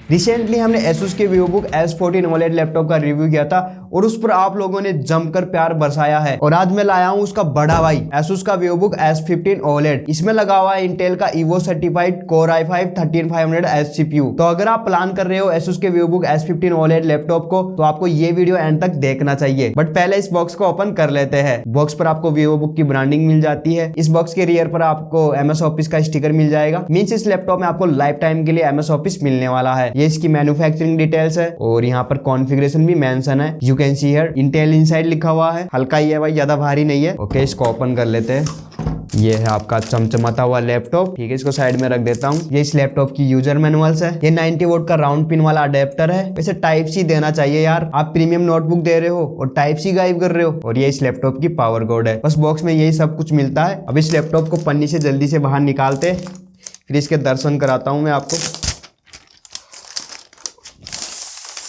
Recently हमने Asus के VivoBook S14 OLED laptop का रिव्यू किया था और उस पर आप लोगों ने जमकर प्यार बरसाया है और आज मैं लाया हूं उसका बड़ा भाई Asus का VivoBook S15 OLED। इसमें लगा हुआ है इंटेल का Evo certified Core i5 13500H CPU। तो अगर आप प्लान कर रहे हो Asus के VivoBook S15 OLED लैपटॉप को तो आपको ये वीडियो एंड तक देखना चाहिए। बट पहले इस बॉक्स को ओपन कर लेते हैं। बॉक्स पर आपको VivoBook की ब्रांडिंग मिल जाती है। इस बॉक्स के रियर पर आपको MS ऑफिस का स्टिकर मिल जाएगा। मींस इस लैपटॉप में आपको लाइफ टाइम के लिए MS ऑफिस मिलने वाला है। ये इसकी मैन्युफैक्चरिंग डिटेल्स है और यहाँ पर कॉन्फ़िगरेशन भी मेंशन है। You can see here Intel inside लिखा हुआ है। हल्का ही है भाई, ज्यादा भारी नहीं है। ओके, इसको ओपन कर लेते हैं। ये है आपका चमचमाता हुआ लैपटॉप। ठीक है, इसको साइड में रख देता हूँ। ये इस लैपटॉप की यूजर मैनुअल्स है। ये 90 वोल्ट का राउंड पिन वाला अडेप्टर है। वैसे टाइप सी देना चाहिए यार, आप प्रीमियम नोटबुक दे रहे हो और टाइप सी गायब कर रहे हो। और ये इस लैपटॉप की पावर कोड है। बस बॉक्स में यही सब कुछ मिलता है। अब इस लैपटॉप को पन्नी से जल्दी से बाहर निकालते, फिर इसके दर्शन कराता हूँ मैं आपको।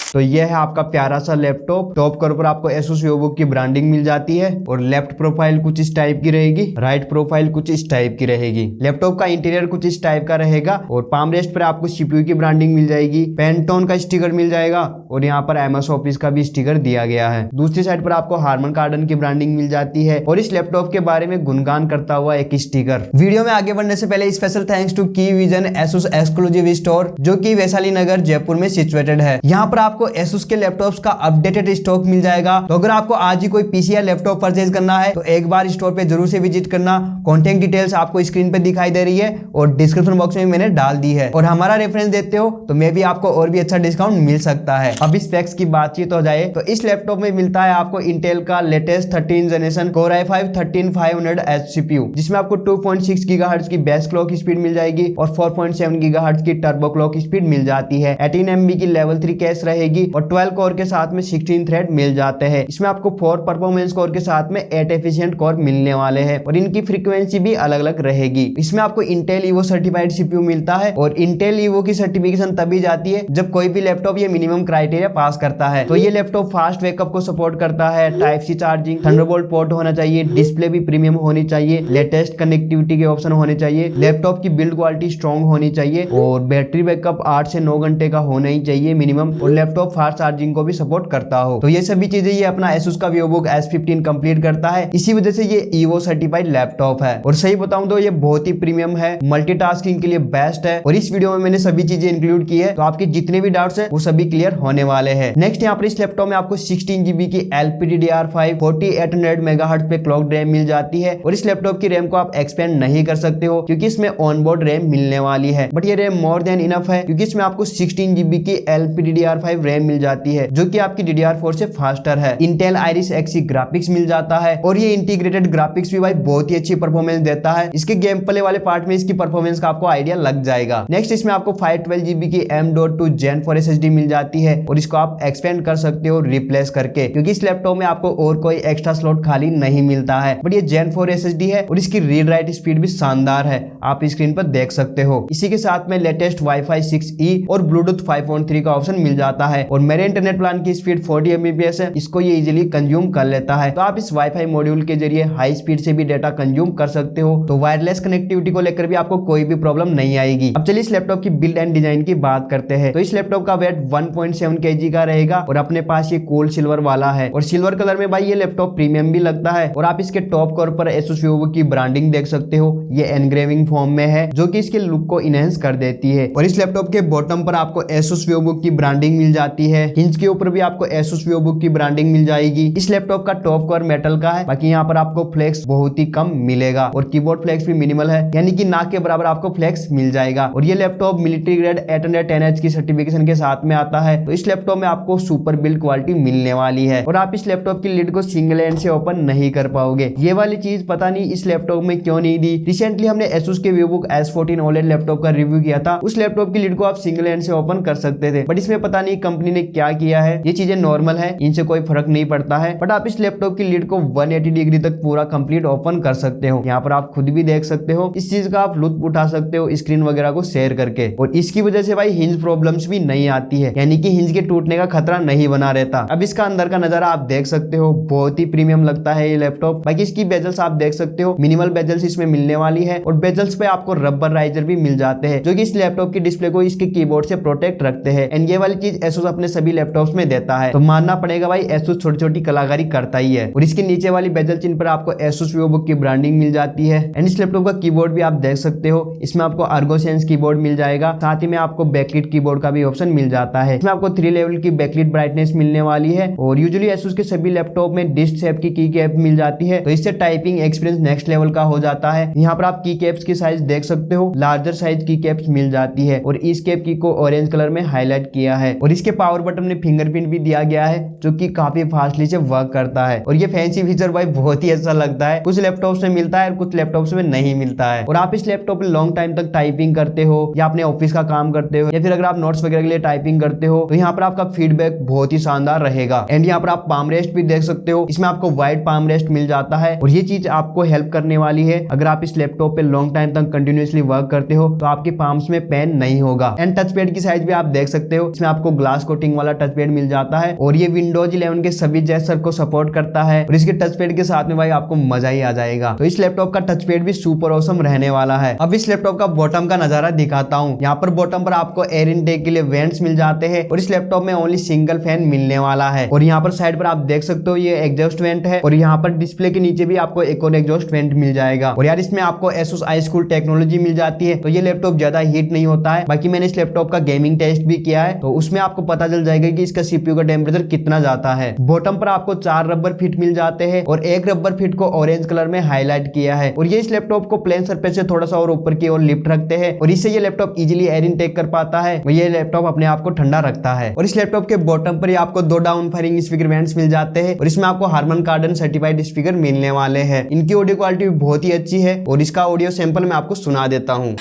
तो ये है आपका प्यारा सा लैपटॉप। टॉप कवर पर आपको Asus VivoBook की ब्रांडिंग मिल जाती है और लेफ्ट प्रोफाइल कुछ इस टाइप की रहेगी, राइट प्रोफाइल कुछ इस टाइप की रहेगी। लैपटॉप का इंटीरियर कुछ इस टाइप का रहेगा और पाम रेस्ट पर आपको CPU की ब्रांडिंग मिल जाएगी, पेंटोन का स्टिकर मिल जाएगा और यहाँ पर MS ऑफिस का भी स्टिकर दिया गया है। दूसरी साइड पर आपको हार्मन कार्डन की ब्रांडिंग मिल जाती है और इस लैपटॉप के बारे में गुणगान करता हुआ एक स्टिकर। वीडियो में आगे बढ़ने से पहले स्पेशल थैंक्स टू की विजन Asus एक्सक्लूसिव स्टोर, जो कि वैशाली नगर जयपुर में सिचुएटेड है। यहाँ पर आपको Asus के लैपटॉप्स का अपडेटेड स्टॉक मिल जाएगा। तो अगर आपको आज ही कोई पीसी या लैपटॉप परचेज करना है तो एक बार स्टोर पे जरूर से विजिट करना। कॉन्टेक्ट डिटेल्स आपको स्क्रीन पे दिखाई दे रही है और डिस्क्रिप्शन बॉक्स में मैंने डाल दी है। और हमारा रेफरेंस देते हो तो मे भी आपको और भी अच्छा डिस्काउंट मिल सकता है। अब स्पेक्स की बातचीत हो जाए तो इस लैपटॉप में मिलता है आपको इंटेल का latest 13 generation Core i5 13500H CPU, जिसमें आपको 2.6 GHz की बेस क्लॉक स्पीड मिल जाएगी और 4.7 GHz की टर्बो क्लॉक स्पीड मिल जाती है। 18 MB की लेवल 3 कैश रहेगी और 12 कोर के साथ में 16 थ्रेड मिल जाते हैं। इसमें आपको 4 परफॉर्मेंस कोर के साथ में 8 एफिशिएंट कोर मिलने वाले हैं और इनकी फ्रीक्वेंसी भी अलग अलग रहेगी। इसमें आपको इंटेल Evo सर्टिफाइड CPU मिलता है और इंटेल Evo की सर्टिफिकेशन तभी जाती है जब कोई भी लैपटॉप ये मिनिमम क्राइटेरिया पास करता है। तो ये लैपटॉप फास्ट बैकअप को सपोर्ट करता है, type C charging, thunderbolt port होना चाहिए, डिस्प्ले भी प्रीमियम होनी चाहिए, लेटेस्ट कनेक्टिविटी के ऑप्शन होने चाहिए, लैपटॉप की बिल्ड क्वालिटी स्ट्रॉन्ग होनी चाहिए और बैटरी बैकअप 8 से 9 घंटे का होना ही चाहिए मिनिमम, और लैपटॉप फास्ट चार्जिंग को भी सपोर्ट करता हो। तो ये सभी चीजें ये अपना Asus का VivoBook S15 कंप्लीट करता है। इसी वजह से ये Evo सर्टिफाइड लैपटॉप है और सही बताऊं तो ये बहुत ही प्रीमियम है, मल्टीटास्किंग के लिए बेस्ट है। और इस वीडियो में मैंने सभी चीजें इंक्लूड की है, तो आपके जितने भी डाउट्स है वो सभी क्लियर होने वाले हैं। नेक्स्ट यहाँ पर इस लैपटॉप में आपको 16 GB की LPDDR5 4800 MHz पे क्लॉक रैम मिल जाती है और इस लैपटॉप की रैम को आप एक्सपेंड नहीं कर सकते हो क्योंकि इसमें ऑनबोर्ड रैम मिलने वाली है। बट ये रैम मोर देन इनफ है क्योंकि इसमें आपको 16 GB की LPDDR5 रैम मिल जाती है जो कि आपकी DDR4 से फास्टर है। इंटेल Iris Xe ग्राफिक्स मिल जाता है और ये इंटीग्रेटेड ग्राफिक्स भी भाई बहुत ही अच्छी परफॉर्मेंस देता है। इसके गेम प्ले वाले पार्ट में इसकी परफॉर्मेंस का आपको आइडिया लग जाएगा। नेक्स्ट इसमें आपको 512 GB की M.2 Gen 4 SSD मिल जाती है और इसको आप एक्सपेंड कर सकते हो रिप्लेस करके, क्योंकि इस लैपटॉप में आपको और कोई एक्स्ट्रा स्लॉट खाली नहीं मिलता है। बट ये Gen 4 SSD है और इसकी रीड राइट स्पीड भी शानदार है, आप स्क्रीन पर देख सकते हो। इसी के साथ में लेटेस्ट Wi-Fi 6E और Bluetooth 5.3 का ऑप्शन मिल जाता है और मेरे इंटरनेट प्लान की स्पीड 40 Mbps है, इसको ये इजीली कंज्यूम कर लेता है। तो आप इस वाईफाई मॉड्यूल के जरिए हाई स्पीड से भी डेटा कंज्यूम कर सकते हो। तो वायरलेस कनेक्टिविटी को लेकर भी आपको कोई भी प्रॉब्लम नहीं आएगी। अब चलिए इस लैपटॉप की बिल्ड एंड डिजाइन की बात करते हैं। तो इस लैपटॉप का वेट 1.7 kg का रहेगा और अपने पास ये कोल्ड सिल्वर वाला है और सिल्वर कलर में भाई ये लैपटॉप प्रीमियम भी लगता है। और आप इसके टॉप कवर पर Asus VivoBook की ब्रांडिंग देख सकते हो, ये एनग्रेविंग फॉर्म में है जो कि इसके लुक को इनहेंस कर देती है। और इस लैपटॉप के बॉटम पर आपको Asus VivoBook की ब्रांडिंग मिल जाती है। हिंज के ऊपर भी आपको Asus VivoBook की ब्रांडिंग मिल जाएगी। इस लैपटॉप का टॉप कवर मेटल का है, बाकी यहाँ पर आपको फ्लेक्स बहुत ही कम मिलेगा और कीबोर्ड फ्लेक्स भी मिनिमल है, यानी कि ना के बराबर आपको फ्लेक्स मिल जाएगा। और ये लैपटॉप मिलिट्री ग्रेड 810H की सर्टिफिकेशन के साथ में आता है। तो इस लैपटॉप में आपको सुपर बिल्ड क्वालिटी मिलने वाली है और आप इस लैपटॉप की लिड को सिंगल हैंड से ओपन नहीं कर पाओगे। ये वाली चीज पता नहीं इस लैपटॉप में क्यों नहीं दी। रिसेंटली हमने Asus के VivoBook S14 OLED लैपटॉप का रिव्यू किया था, उस लैपटॉप की लिड को आप सिंगल हैंड से ओपन कर सकते थे, बट इसमें पता नहीं कंपनी ने क्या किया है, ये चीजें नॉर्मल है, इनसे कोई फर्क नहीं पड़ता है। बट आप इस लैपटॉप की लीड को 180 डिग्री तक पूरा कंप्लीट ओपन कर सकते हो। यहाँ पर आप खुद भी देख सकते हो, इस चीज का आप लुत्फ उठा सकते हो स्क्रीन वगैरह को शेयर करके। और इसकी वजह से भाई हिंज प्रॉब्लम्स भी नहीं आती है, यानी कि हिंज के टूटने का खतरा नहीं बना रहता। अब इसका अंदर का नजारा आप देख सकते हो, बहुत ही प्रीमियम लगता है ये लैपटॉप। बाकी इसकी बेजल्स आप देख सकते हो, मिनिमल बेजल्स इसमें मिलने वाली है और बेजल्स पे आपको रबर राइजर भी मिल जाते हैं, जो कि इस लैपटॉप की डिस्प्ले को इसके कीबोर्ड से प्रोटेक्ट रखते हैं। एंड ये वाली चीज एसोस अपने सभी लैपटॉप्स में देता है, तो मानना पड़ेगा भाई एसोस छोटी छोटी कलाकारी करता ही है। और इसके नीचे वाली बेजल चिन्ह पर आपको एसोस वीवोबुक की ब्रांडिंग मिल जाती है। एंड इस लैपटॉप का कीबोर्ड भी आप देख सकते हो, इसमें आपको आर्गोसेंस कीबोर्ड मिल जाएगा, साथ ही में आपको बैकलिट कीबोर्ड का भी ऑप्शन मिल जाता है। इसमें आपको 3 लेवल की बैकलिट ब्राइटनेस मिलने वाली है। और यूजुअली एसोस के सभी लैपटॉप में डिस्क शेप की कैप मिल जाती है, तो इससे टाइपिंग एक्सपीरियंस नेक्स्ट लेवल का हो जाता है। यहाँ पर आप की कैप्स की साइज देख सकते हो, लार्जर साइज की कैप्स मिल जाती है और इस कैप की को ऑरेंज कलर में हाईलाइट किया है। और इसके पावर बटन में फिंगरप्रिंट भी दिया गया है, जो कि काफी फास्टली से वर्क करता है। और ये फैंसी फीचर भाई बहुत ही अच्छा लगता है, कुछ लैपटॉप्स में मिलता है और कुछ लैपटॉप्स में नहीं मिलता है। और आप इस लैपटॉप में लॉन्ग टाइम तक टाइपिंग करते हो या अपने ऑफिस का काम करते हो या फिर अगर आप नोट्स वगैरह के लिए टाइपिंग करते हो, तो यहाँ पर आपका फीडबैक बहुत ही शानदार रहेगा। एंड यहाँ पर आप पाम रेस्ट भी देख सकते हो, इसमें आपको वाइड पाम रेस्ट मिल जाता है और ये चीज आपको हेल्प करने वाली है। अगर आप इस लैपटॉप पे लॉन्ग टाइम तक कंटिन्यूअसली वर्क करते हो तो आपके पाम्स में पेन नहीं होगा। एंड टच पैड की साइज भी आप देख सकते हो, इसमें आपको ग्लास कोटिंग वाला टच पैड मिल जाता है और ये विंडोज 11 के सभी जेस्चर को सपोर्ट करता है। और इसके टच पैड के साथ में भाई आपको मजा ही आ जाएगा। तो इस लैपटॉप का टच पैड भी सुपर ऑसम रहने वाला है। अब इस लैपटॉप का बॉटम का नजारा दिखाता हूँ। यहाँ पर बॉटम पर आपको एयर इनटेक के लिए वेंट्स मिल जाते हैं और इस लैपटॉप में ओनली सिंगल फैन मिलने वाला है। और यहाँ पर साइड पर आप देख सकते हो ये एग्जॉस्ट वेंट है और यहाँ पर डिस्प्ले के नीचे भी आपको एक और एग्जॉस्ट वेंट मिल जाएगा। और यार इसमें आपको एसोस iSchool टेक्नोलॉजी मिल जाती है, तो ये लैपटॉप ज्यादा हीट नहीं होता है। बाकी मैंने इस लैपटॉप का गेमिंग टेस्ट भी किया है, तो उसमें आपको पता चल जाएगा कि इसका सीपीयू का टेम्परेचर कितना जाता है। बॉटम पर आपको 4 रबर फिट मिल जाते हैं और एक रबर फिट को ऑरेंज कलर में हाईलाइट किया है। और ये इस लैपटॉप को प्लेन सरफेस से थोड़ा सा और ऊपर की ओर लिफ्ट रखते हैं और इससे ये लैपटॉप इजीली एयर इनटेक कर पाता है। ये लैपटॉप अपने आप को ठंडा रखता है। और इस लैपटॉप के बॉटम पर आपको 2 डाउन फायरिंग स्पीकर वेंट्स मिल जाते हैं और इसमें आपको हार्मन कार्डन सर्टिफाइड स्पीकर मिलने वाले हैं। इनकी ऑडियो क्वालिटी भी बहुत ही अच्छी है और इसका ऑडियो सैंपल मैं आपको सुना देता हूँ।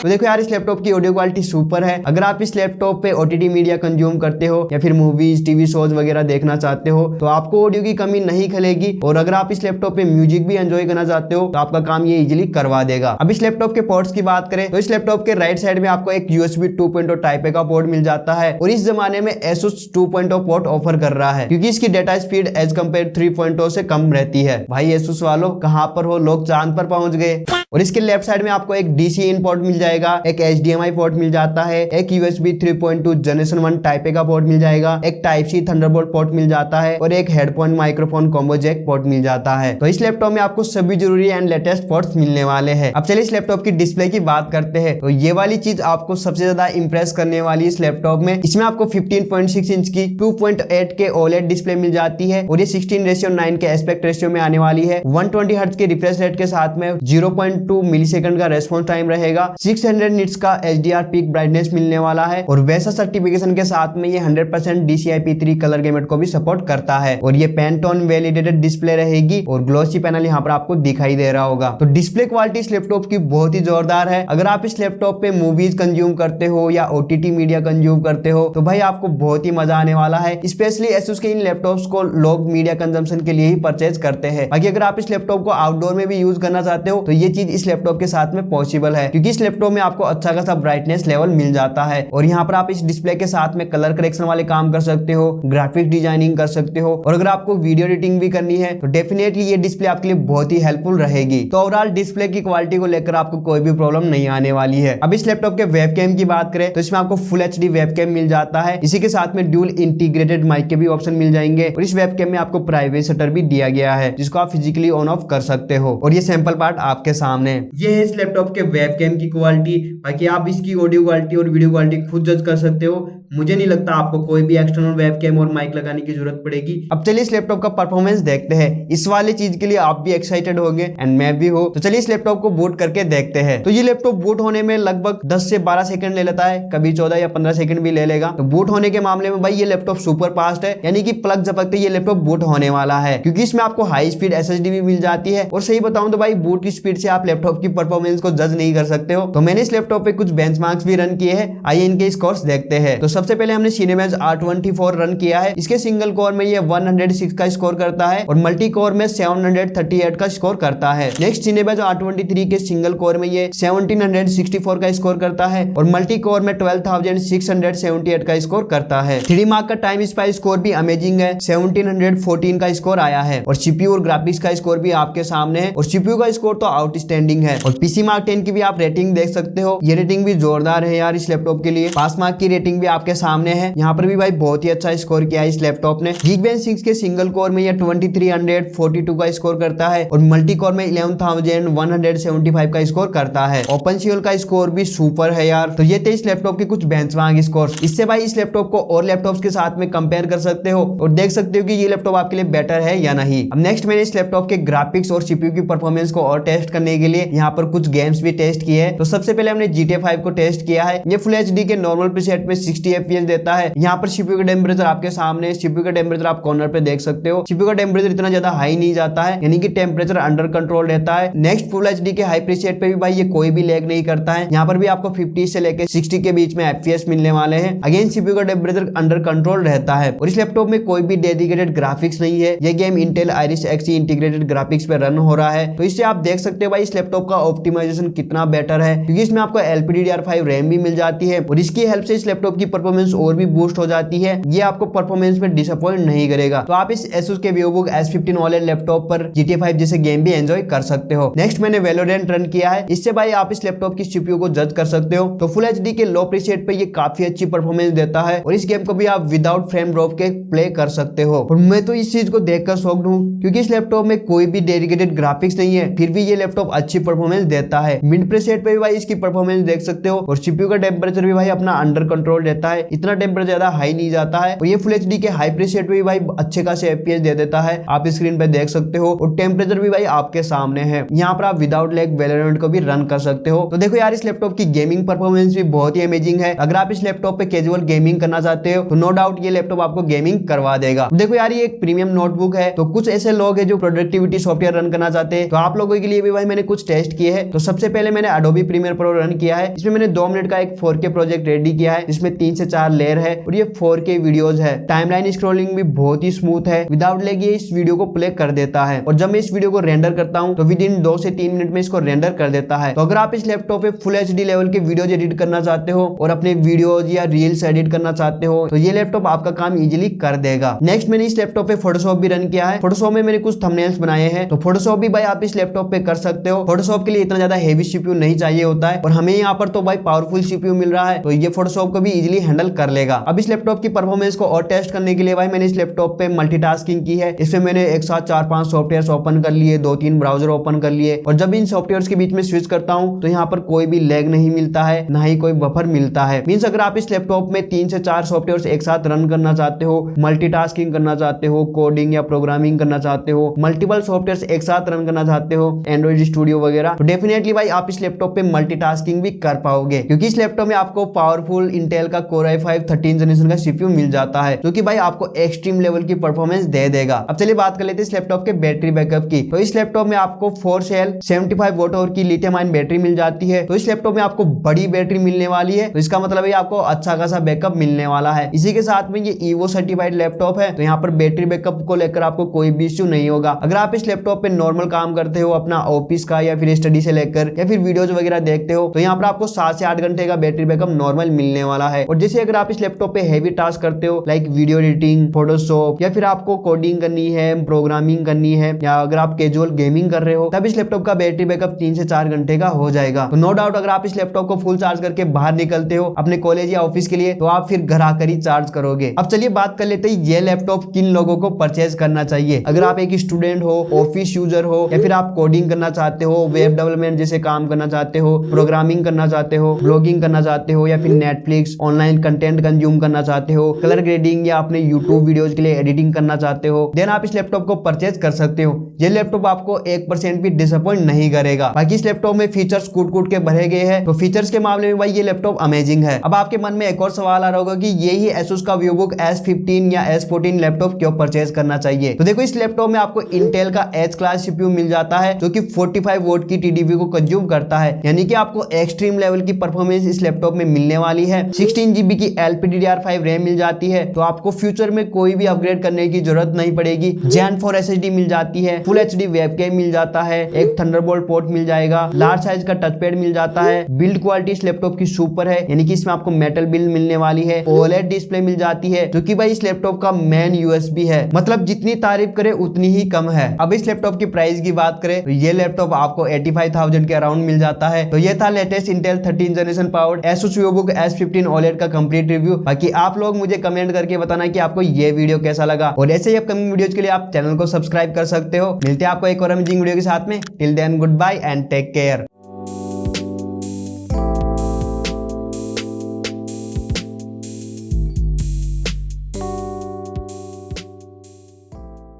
तो देखो यार इस लैपटॉप की ऑडियो क्वालिटी सुपर है। अगर आप इस लैपटॉप पे ओटीटी मीडिया कंज्यूम करते हो या फिर मूवीज टीवी शोज वगैरह देखना चाहते हो तो आपको ऑडियो की कमी नहीं खलेगी। और अगर आप इस लैपटॉप पे म्यूजिक भी एंजॉय करना चाहते हो तो आपका काम ये इजीली करवा देगा। अब इस लैपटॉप के पोर्ट्स की बात करें तो इस लैपटॉप के राइट साइड में आपको एक USB 2.0 टाइप ए का पोर्ट मिल जाता है और इस जमाने में ASUS 2.0 पोर्ट ऑफर कर रहा है क्योंकि इसकी डेटा स्पीड एज कम्पेयर 3.0 से कम रहती है। भाई ASUS वालों कहां पर हो, लोग चांद पर पहुंच गए। और इसके लेफ्ट साइड में आपको एक DC इन पोर्ट मिल जाएगा, एक HDMI पोर्ट मिल जाता है, एक USB 3.2 जनरेशन 1 टाइप ए का पोर्ट मिल जाएगा, एक Type C थंडरबोल्ट पोर्ट मिल जाता है और एक headphone microphone combo jack port मिल जाता है। तो इस लैपटॉप में आपको सभी जरूरी एंड लेटेस्ट पोर्ट्स मिलने वाले हैं। अब चलिए इस लैपटॉप की डिस्प्ले की बात करते हैं। तो ये वाली चीज आपको सबसे ज्यादा इंप्रेस करने वाली इस लैपटॉप में, इसमें आपको 15.6 इंच की 2.8 के OLED डिस्प्ले मिल जाती है और ये 16:9 के एस्पेक्ट रेशियो में आने वाली है। 120 हर्ट्ज के रिफ्रेश रेट के साथ में 0.2 मिलीसेकंड का रेस्पॉन्स टाइम रहेगा, 600 निट्स का HDR पीक ब्राइटनेस मिलने वाला है और वैसा सर्टिफिकेशन के साथ में ये 100% DCI-P3 कलर गैमेट को भी सपोर्ट करता है। और ये पेंटोन वैलिडेटेड डिस्प्ले रहेगी और ग्लोसी पैनल यहाँ पर आपको दिखाई दे रहा होगा। तो डिस्प्ले क्वालिटी इस लैपटॉप की बहुत ही जोरदार है। अगर आप इस लैपटॉप पे मूवीज कंज्यूम करते हो या OTT मीडिया कंज्यूम करते हो तो भाई आपको बहुत ही मजा आने वाला है। स्पेशली ASUS के इन लैपटॉप्स को लोग मीडिया कंजम्पशन के लिए ही परचेज करते हैं। बाकी अगर आप इस लैपटॉप को आउटडोर में भी यूज करना चाहते हो तो ये चीज इस लैपटॉप के साथ में पॉसिबल है क्योंकि इस लैपटॉप में आपको अच्छा खासा ब्राइटनेस लेवल मिल जाता है। और यहाँ पर आप इस डिस्प्ले के साथ में कलर करेक्शन वाले काम कर सकते हो, ग्राफिक डिजाइनिंग कर सकते हो और अगर आपको वीडियो एडिटिंग भी करनी है तो डेफिनेटली ये डिस्प्ले आपके लिए बहुत ही हेल्पफुल रहेगी। तो ओवरऑल डिस्प्ले की क्वालिटी को लेकर आपको कोई भी प्रॉब्लम नहीं आने वाली है। अब इस लैपटॉप के वेबकैम की बात करें तो इसमें आपको फुल HD वेबकैम मिल जाता है, इसी के साथ में ड्यूल इंटीग्रेटेड माइक के भी ऑप्शन मिल जाएंगे और इस वेबकैम में आपको प्राइवेट शटर भी दिया गया है जिसको आप फिजिकली ऑन ऑफ कर सकते हो। और ये सैंपल पार्ट आपके सामने ये है इस लैपटॉप के वेबकैम की क्वालिटी। क्वालिटी, बाकी आप इसकी ऑडियो क्वालिटी और वीडियो क्वालिटी खुद जज कर सकते हो। मुझे नहीं लगता आपको कोई भी एक्सटर्नल वेबकैम और माइक लगाने की जरूरत पड़ेगी। अब चलिए इस लैपटॉप का परफॉर्मेंस देखते हैं। इस वाली चीज के लिए आप भी एक्साइटेड होंगे एंड मैं भी हूँ। तो चलिए इस लैपटॉप को बूट करके देखते हैं। तो ये लैपटॉप बूट होने में लगभग 10 से 12 सेकंड ले लेता है, कभी 14 या 15 सेकंड भी ले लेगा। तो बूट होने के मामले में भाई ये लैपटॉप सुपर फास्ट है, यानी कि प्लग झपकते ये लैपटॉप बूट होने वाला है, क्योंकि इसमें आपको हाई स्पीड SSD भी मिल जाती है। और सही बताऊं तो भाई बूट की स्पीड से आप लैपटॉप की परफॉर्मेंस को जज नहीं कर सकते हो। तो मैंने इस लैपटॉप पे कुछ बेंचमार्क्स भी रन किए हैं, आइए इनके स्कोर्स देखते हैं। तो सबसे पहले हमने Cinebench R24 रन किया है। इसके सिंगल कोर में ये 106 का स्कोर करता है और मल्टी कोर में 738 का स्कोर करता है। नेक्स्ट Cinebench R23 के सिंगल कोर में ये 1764 का स्कोर करता है और मल्टी कोर में 12678 का स्कोर करता है। 3D Mark का टाइम स्पाई स्कोर भी अमेजिंग है, 1714 का स्कोर आया है और CPU और ग्राफिक्स का स्कोर भी आपके सामने है और CPU का स्कोर तो आउटस्टैंडिंग है। और PC Mark 10 की भी आप रेटिंग देख सकते हो, ये रेटिंग भी जोरदार है यार इस लैपटॉप के लिए। पास मार्क की रेटिंग भी आपके सामने है, यहाँ पर भी भाई बहुत ही अच्छा स्कोर किया है इस लैपटॉप ने। Geekbench 6 के सिंगल कोर में ये 2342 का स्कोर करता है और मल्टी कोर में 11175 का स्कोर करता है। OpenCL का स्कोर भी सुपर है यार। तो ये थे इस लैपटॉप के कुछ बेंचमार्क स्कोर। इससे भाई इस लैपटॉप को और लैपटॉप्स के साथ में कंपेयर कर सकते हो और देख सकते हो कि ये लैपटॉप आपके लिए बेटर है या नहीं। अब नेक्स्ट मैंने इस लैपटॉप के ग्राफिक्स और CPU की परफॉर्मेंस को और टेस्ट करने के लिए यहाँ पर कुछ गेम्स भी टेस्ट किए हैं। तो सबसे पहले हमने GTA 5 को टेस्ट किया है। ये फुल HD के नॉर्मल प्रीसेट में 60 FPS देता है। यहाँ पर CPU का टेम्परेचर आपके सामने, CPU का टेम्परेचर आप कॉर्नर पे देख सकते हो। CPU का टेम्परेचर इतना ज्यादा हाई नहीं जाता है, यानी कि टेम्परेचर अंडर कंट्रोल रहता है। नेक्स्ट फुल HD के हाई प्रीसेट पे भी भाई ये कोई भी लैग नहीं करता है। यहाँ पर भी आपको 50 से लेकर 60 के बीच में FPS मिलने वाले हैं। अगेन CPU का टेम्परेचर अंडर कंट्रोल रहता है और इस लैपटॉप में कोई भी डेडिकेटेड ग्राफिक्स नहीं है। ये game Intel Iris Xe integrated graphics पे रन हो रहा है। तो इससे आप देख सकते हो भाई इस लैपटॉप का ऑप्टिमाइजेशन कितना बेटर है, क्योंकि इसमें आपको LPDDR5 रैम भी मिल जाती है और इसकी हेल्प से इस लैपटॉप की परफॉर्मेंस और भी बूस्ट हो जाती है। ये आपको परफॉर्मेंस में डिसअपॉइंट नहीं करेगा। तो आप इस Asus के VivoBook S15 वाले लैपटॉप पर GTA 5 जैसे गेम भी एंजॉय कर सकते हो। नेक्स्ट मैंने Valorant रन किया है। इससे भाई आप इस लैपटॉप की CPU को जज कर सकते हो। तो फुल HD के लो प्रीसेट पे ये काफी अच्छी परफॉर्मेंस देता है और इस गेम को भी आप विदाउट फ्रेम ड्रॉप के प्ले कर सकते हो। और मैं तो इस चीज को देखकर शॉक्ड हूँ, क्योंकि इस लैपटॉप में कोई भी डेडिकेटेड ग्राफिक्स नहीं है, फिर भी ये लैपटॉप अच्छी परफॉर्मेंस देता है। मिड प्रीसेट पे भी भाई इसकी परफॉर्मेंस देख सकते हो और CPU का टेम्परेचर भी भाई अपना अंडर कंट्रोल रहता है, इतना टेम्परेचर ज्यादा हाई नहीं जाता है। और ये फुल HD के हाई प्रीसेट पे भी भाई अच्छे खासे FPS दे देता है, आप स्क्रीन पे देख सकते हो और टेम्परेचर भी भाई आपके सामने है। यहाँ पर आप विदाउट लैग Valorant को भी रन कर सकते हो। तो देखो यार इस लैपटॉप की गेमिंग परफॉर्मेंस भी बहुत ही अमेजिंग है। अगर आप इस लैपटॉप पे कैजुअल गेमिंग करना चाहते हो तो नो डाउट ये लैपटॉप आपको गेमिंग करवा देगा। देखो यार ये एक प्रीमियम नोटबुक है, तो कुछ ऐसे लोग हैं जो प्रोडक्टिविटी सॉफ्टवेयर रन करना चाहते हैं, तो आप लोगों के लिए भी भाई मैंने कुछ टेस्ट किए हैं। तो सबसे पहले मैंने Adobe Premiere Pro रन किया है। इसमें मैंने 2 मिनट का एक 4K प्रोजेक्ट रेडी किया है, जिसमें 3 से 4 लेयर है और ये 4K वीडियोस है। टाइमलाइन स्क्रॉलिंग भी बहुत ही स्मूथ है, विदाउट लैग ये इस वीडियो को प्ले कर देता है। और जब मैं इस वीडियो को रेंडर करता हूं तो विद इन 2 से 3 मिनट में इसको रेंडर कर देता है। तो अगर आप इस लैपटॉप पे फुल HD लेवल के वीडियोज एडिट करना चाहते हो और अपने वीडियोज या रील्स एडिट करना चाहते हो तो ये लैपटॉप आपका काम इजीली कर देगा। नेक्स्ट मैंने इस लैपटॉप पे फोटोशॉप भी रन किया है। फोटोशॉप में मैंने कुछ थंबनेल्स बनाए हैं, तो फोटोशॉप भी भाई आप इस लैपटॉप पे कर सकते हो। फोटोशॉप के लिए इतना ज्यादा हेवी CPU नहीं चाहिए होता है और हमें यहाँ पर तो भाई पावरफुल CPU मिल रहा है, तो ये फोटोशॉप को भी इजीली हैंडल कर लेगा। अब इस लैपटॉप की परफॉर्मेंस को और टेस्ट करने के लिए भाई मैंने इस लैपटॉप पे मल्टीटास्किंग की है। इसमें मैंने एक साथ 4-5 सॉफ्टवेयर ओपन कर लिए, 2-3 ब्राउजर ओपन कर लिए और जब इन सॉफ्टवेयर के बीच में स्विच करता हूँ तो यहाँ पर कोई भी लैग नहीं मिलता है, ना ही कोई बफर मिलता है। मींस अगर आप इस लैपटॉप में 3 से 4 सॉफ्टवेयर एक साथ रन करना चाहते हो, मल्टीटास्किंग करना चाहते हो, कोडिंग या प्रोग्रामिंग करना चाहते हो, मल्टीपल सॉफ्टवेयर एक साथ रन करना चाहते हो, एंड्रॉइड स्टूडियो वगैरह, तो डेफिनेटली भाई आप इस लैपटॉप पे मल्टीटास्किंग भी कर पाओगे, क्योंकि इस लैपटॉप में आपको पावरफुल इंटेल का Core i5 13 जनरेशन का CPU मिल जाता है, जो कि भाई आपको एक्सट्रीम लेवल की परफॉर्मेंस दे देगा। अब चलिए बात कर लेते हैं इस लैपटॉप के बैटरी बैकअप की। तो इस लैपटॉप में आपको 4 सेल 75 वोट आवर की लिथियम आयन बैटरी मिल जाती है। तो इस लैपटॉप में आपको बड़ी बैटरी मिलने वाली है, तो इसका मतलब है आपको अच्छा खासा बैकअप मिलने वाला है। इसी के साथ में ये EVO सर्टिफाइड लैपटॉप है, तो यहाँ पर बैटरी बैकअप को लेकर आपको कोई भी इश्यू नहीं होगा। अगर आप इस लैपटॉप पे नॉर्मल काम करते हो, अपना ऑफिस का या फिर स्टडी से लेकर या फिर वीडियोज वगैरह देखते हो, तो यहाँ पर आपको 7 से 8 घंटे का बैटरी बैकअप नॉर्मल मिलने वाला है। और जैसे अगर आप इस लैपटॉप पे हैवी टास्क करते हो लाइक वीडियो एडिटिंग, फोटोशॉप, या फिर आपको कोडिंग करनी है, प्रोग्रामिंग करनी है, या अगर आप कैजुअल गेमिंग कर रहे हो, तब इस लैपटॉप का बैटरी बैकअप 3 से 4 घंटे का हो जाएगा। तो नो डाउट अगर आप इस लैपटॉप को फुल चार्ज करके बाहर निकलते हो अपने कॉलेज या ऑफिस के लिए, तो आप फिर घर आकर ही चार्ज करोगे। अब चलिए बात कर लेते हैं ये लैपटॉप किन लोगों को परचेज करना चाहिए। अगर आप एक स्टूडेंट हो, ऑफिस यूजर हो, या फिर आप कोडिंग करना चाहते हो, वेब डेवलपमेंट जैसे काम करना चाहते हो, प्रोग्रामिंग करना चाहते हो, ब्लॉगिंग करना चाहते हो, या फिर नेटफ्लिक्स ऑनलाइन कंटेंट कंज्यूम करना चाहते हो, कलर ग्रेडिंग या अपने यूट्यूब वीडियोज के लिए एडिटिंग करना चाहते हो, देन आप इस लैपटॉप को परचेज कर सकते हो। ये लैपटॉप आपको 1% भी डिसअपॉइंट नहीं करेगा। बाकी इस लैपटॉप में फीचर्स कूट कूट के भरे गए हैं, तो फीचर्स के मामले में भाई ये लैपटॉप अमेजिंग है। अब आपके मन में एक और सवाल आ रहा होगा कि यही Asus का VivoBook S15 या S14 लैपटॉप क्यों परचेज करना चाहिए। तो देखो, इस लैपटॉप में आपको इंटेल का H क्लास CPU मिल जाता है जो कि 45 वोट की TDP को कंज्यूम करता है, यानी कि आपको एक्सट्रीम लेवल की परफॉर्मेंस इस लैपटॉप में मिलने वाली है। 16 GB की LPDDR5 रैम मिल जाती है, तो आपको फ्यूचर में कोई भी अपग्रेड करने की जरूरत नहीं पड़ेगी। Gen 4 SSD मिल जाती है, फुल HD वेबकैम मिल जाता है, एक थंडरबोल्ट पोर्ट मिल जाएगा, लार्ज साइज का टच पैड मिल जाता है। बिल्ड क्वालिटी इस लैपटॉप की सुपर है, यानी कि इसमें आपको मेटल बिल्ड मिलने वाली है। OLED डिस्प्ले मिल जाती है जो कि भाई इस लैपटॉप का मेन USB है, मतलब जितनी तारीफ करे उतनी ही कम है। अब इस लैपटॉप की प्राइस की बात करें तो ये लैपटॉप आपको 85,000 के अराउंड मिल जाता है। तो ये था latest Intel 13 generation powered Asus VivoBook S15 OLED का कंप्लीट रिव्यू। बाकी आप लोग मुझे कमेंट करके बताना कि आपको ये वीडियो कैसा लगा, और ऐसे ही अपकमिंग वीडियोज के लिए आप चैनल को सब्सक्राइब कर सकते हो। मिलते हैं आपको एक और अमेजिंग वीडियो के साथ में। Till then goodbye and take care.